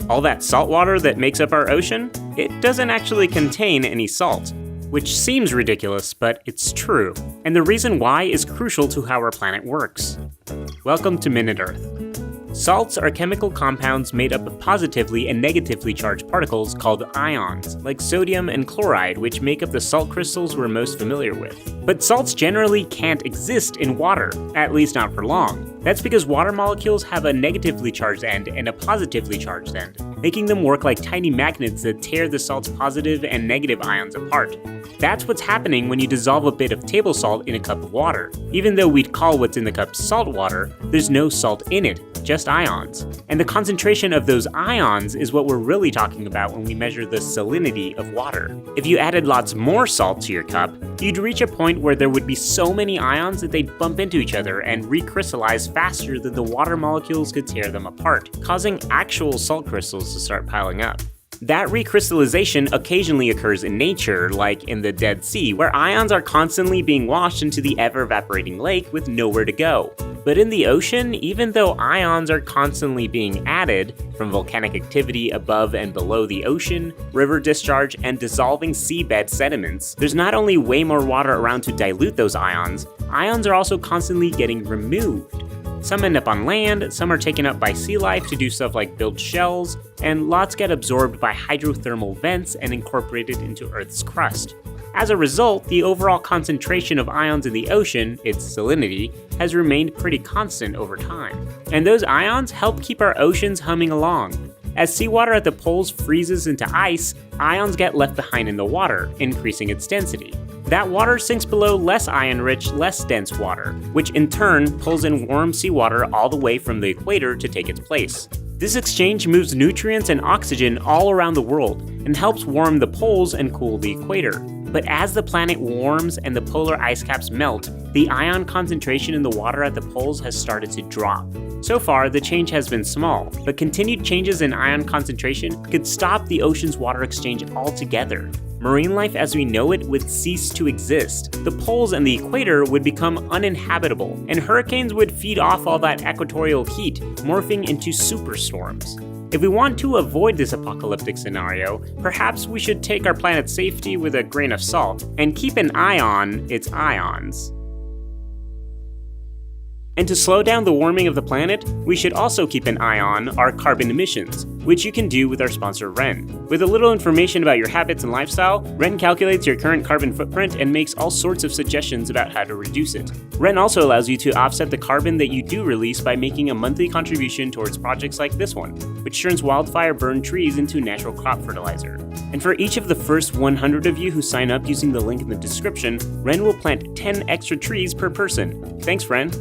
All that salt water that makes up our ocean, it doesn't actually contain any salt. Which seems ridiculous, but it's true. And the reason why is crucial to how our planet works. Welcome to Minute Earth. Salts are chemical compounds made up of positively and negatively charged particles called ions, like sodium and chloride, which make up the salt crystals we're most familiar with. But salts generally can't exist in water, at least not for long. That's because water molecules have a negatively charged end and a positively charged end, making them work like tiny magnets that tear the salt's positive and negative ions apart. That's what's happening when you dissolve a bit of table salt in a cup of water. Even though we'd call what's in the cup salt water, there's no salt in it, just ions. And the concentration of those ions is what we're really talking about when we measure the salinity of water. If you added lots more salt to your cup, you'd reach a point where there would be so many ions that they'd bump into each other and recrystallize faster than the water molecules could tear them apart, causing actual salt crystals to start piling up. That recrystallization occasionally occurs in nature, like in the Dead Sea, where ions are constantly being washed into the ever-evaporating lake with nowhere to go. But in the ocean, even though ions are constantly being added from volcanic activity above and below the ocean, river discharge, and dissolving seabed sediments, there's not only way more water around to dilute those ions, ions are also constantly getting removed. Some end up on land, some are taken up by sea life to do stuff like build shells, and lots get absorbed by hydrothermal vents and incorporated into Earth's crust. As a result, the overall concentration of ions in the ocean, its salinity, has remained pretty constant over time. And those ions help keep our oceans humming along. As seawater at the poles freezes into ice, ions get left behind in the water, increasing its density. That water sinks below less ion-rich, less dense water, which in turn pulls in warm seawater all the way from the equator to take its place. This exchange moves nutrients and oxygen all around the world and helps warm the poles and cool the equator. But as the planet warms and the polar ice caps melt, the ion concentration in the water at the poles has started to drop. So far, the change has been small, but continued changes in ion concentration could stop the ocean's water exchange altogether. Marine life as we know it would cease to exist. The poles and the equator would become uninhabitable, and hurricanes would feed off all that equatorial heat, morphing into superstorms. If we want to avoid this apocalyptic scenario, perhaps we should take our planet's safety with a grain of salt and keep an eye on its ions. And to slow down the warming of the planet, we should also keep an eye on our carbon emissions, which you can do with our sponsor Ren. With a little information about your habits and lifestyle, Ren calculates your current carbon footprint and makes all sorts of suggestions about how to reduce it. Ren also allows you to offset the carbon that you do release by making a monthly contribution towards projects like this one, which turns wildfire-burned trees into natural crop fertilizer. And for each of the first 100 of you who sign up using the link in the description, Ren will plant 10 extra trees per person. Thanks, Ren!